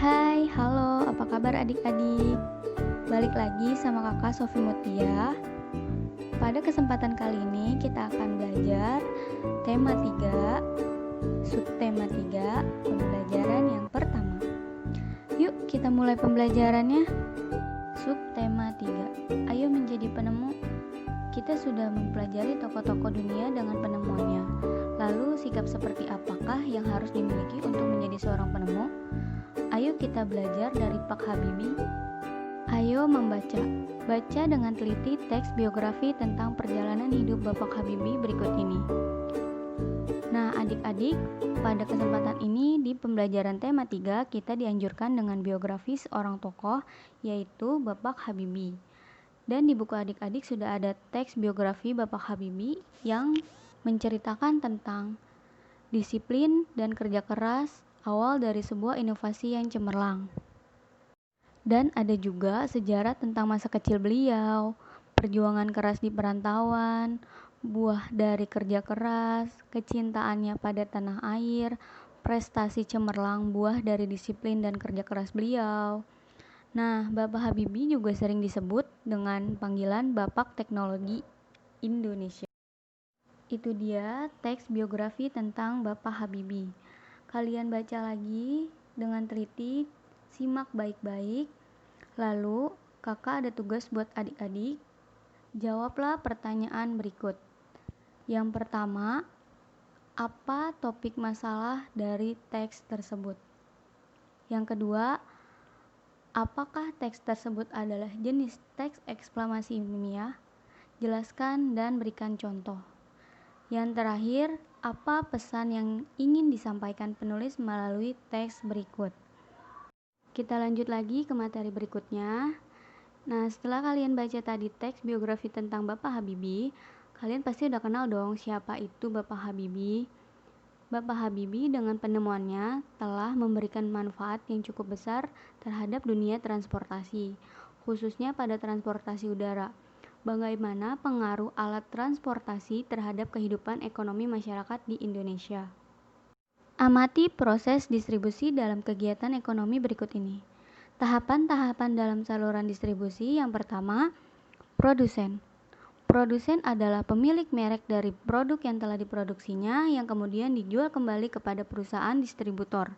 Hai, halo, apa kabar adik-adik? Balik lagi sama kakak Sofi Mutia. Pada kesempatan kali ini kita akan belajar tema 3, subtema 3, pembelajaran yang pertama. Yuk kita mulai pembelajarannya. Subtema 3, ayo menjadi penemu. Kita sudah mempelajari tokoh-tokoh dunia dengan penemuannya. Lalu sikap seperti apakah yang harus dimiliki untuk menjadi seorang penemu? Ayo kita belajar dari Pak Habibie. Ayo membaca. Baca dengan teliti teks biografi tentang perjalanan hidup Bapak Habibie berikut ini. Nah, adik-adik, pada kesempatan ini di pembelajaran tema 3 kita dianjurkan dengan biografi seorang tokoh, yaitu Bapak Habibie. Dan di buku adik-adik sudah ada teks biografi Bapak Habibie yang menceritakan tentang disiplin dan kerja keras awal dari sebuah inovasi yang cemerlang. Dan ada juga sejarah tentang masa kecil beliau, perjuangan keras di perantauan, buah dari kerja keras, kecintaannya pada tanah air, prestasi cemerlang buah dari disiplin dan kerja keras beliau. Nah, Bapak Habibie juga sering disebut dengan panggilan Bapak Teknologi Indonesia. Itu dia teks biografi tentang Bapak Habibie. Kalian baca lagi dengan teliti, simak baik-baik. Lalu, kakak ada tugas buat adik-adik. Jawablah pertanyaan berikut. Yang pertama, apa topik masalah dari teks tersebut? Yang kedua, apakah teks tersebut adalah jenis teks eksklamasi ilmiah? Jelaskan dan berikan contoh. Yang terakhir, apa pesan yang ingin disampaikan penulis melalui teks berikut? Kita lanjut lagi ke materi berikutnya. Nah, setelah kalian baca tadi teks biografi tentang Bapak Habibie, kalian pasti udah kenal dong siapa itu Bapak Habibie. Bapak Habibie dengan penemuannya telah memberikan manfaat yang cukup besar terhadap dunia transportasi, khususnya pada transportasi udara. Bagaimana pengaruh alat transportasi terhadap kehidupan ekonomi masyarakat di Indonesia? Amati proses distribusi dalam kegiatan ekonomi berikut ini. Tahapan-tahapan dalam saluran distribusi. Yang pertama, produsen. Produsen adalah pemilik merek dari produk yang telah diproduksinya yang kemudian dijual kembali kepada perusahaan distributor.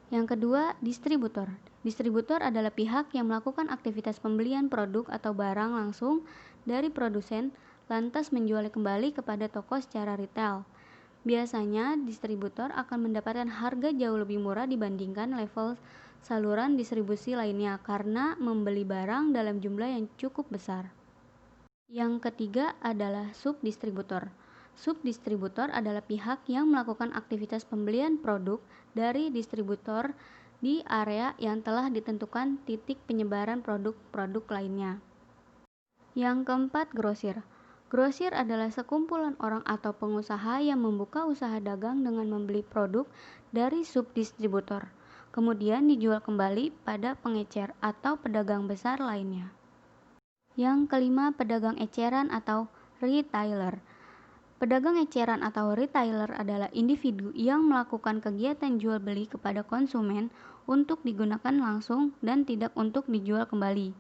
Yang kedua, distributor. Distributor adalah pihak yang melakukan aktivitas pembelian produk atau barang langsung dari produsen lantas menjualnya kembali kepada toko secara retail. Biasanya, distributor akan mendapatkan harga jauh lebih murah dibandingkan level saluran distribusi lainnya karena membeli barang dalam jumlah yang cukup besar. Yang ketiga adalah subdistributor. Subdistributor adalah pihak yang melakukan aktivitas pembelian produk dari distributor di area yang telah ditentukan titik penyebaran produk-produk lainnya. Yang keempat, grosir. Grosir adalah sekumpulan orang atau pengusaha yang membuka usaha dagang dengan membeli produk dari subdistributor, kemudian dijual kembali pada pengecer atau pedagang besar lainnya. Yang kelima, pedagang eceran atau retailer. Pedagang eceran atau retailer adalah individu yang melakukan kegiatan jual beli kepada konsumen untuk digunakan langsung dan tidak untuk dijual kembali.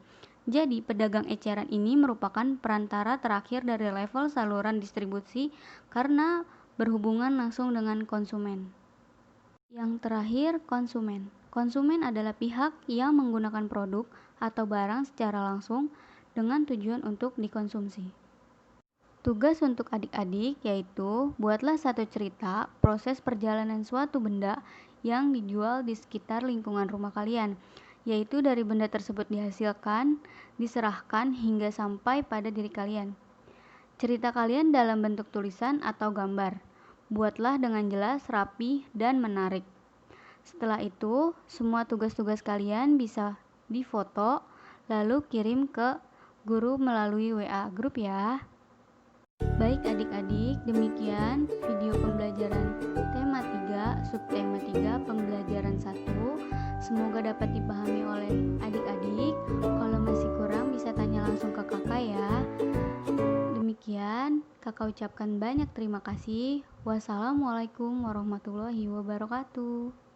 Jadi, pedagang eceran ini merupakan perantara terakhir dari level saluran distribusi karena berhubungan langsung dengan konsumen. Yang terakhir, konsumen. Konsumen adalah pihak yang menggunakan produk atau barang secara langsung dengan tujuan untuk dikonsumsi. Tugas untuk adik-adik yaitu buatlah satu cerita proses perjalanan suatu benda yang dijual di sekitar lingkungan rumah kalian, yaitu dari benda tersebut dihasilkan, diserahkan hingga sampai pada diri kalian. Cerita kalian dalam bentuk tulisan atau gambar. Buatlah dengan jelas, rapi, dan menarik. Setelah itu, semua tugas-tugas kalian bisa difoto lalu kirim ke guru melalui WA grup ya. Baik adik-adik, demikian video pembelajaran tema 3, subtema 3, pembelajaran 1. Semoga dapat dipahami oleh adik-adik. Kalau masih kurang bisa tanya langsung ke kakak ya. Demikian, kakak ucapkan banyak terima kasih. Wassalamualaikum warahmatullahi wabarakatuh.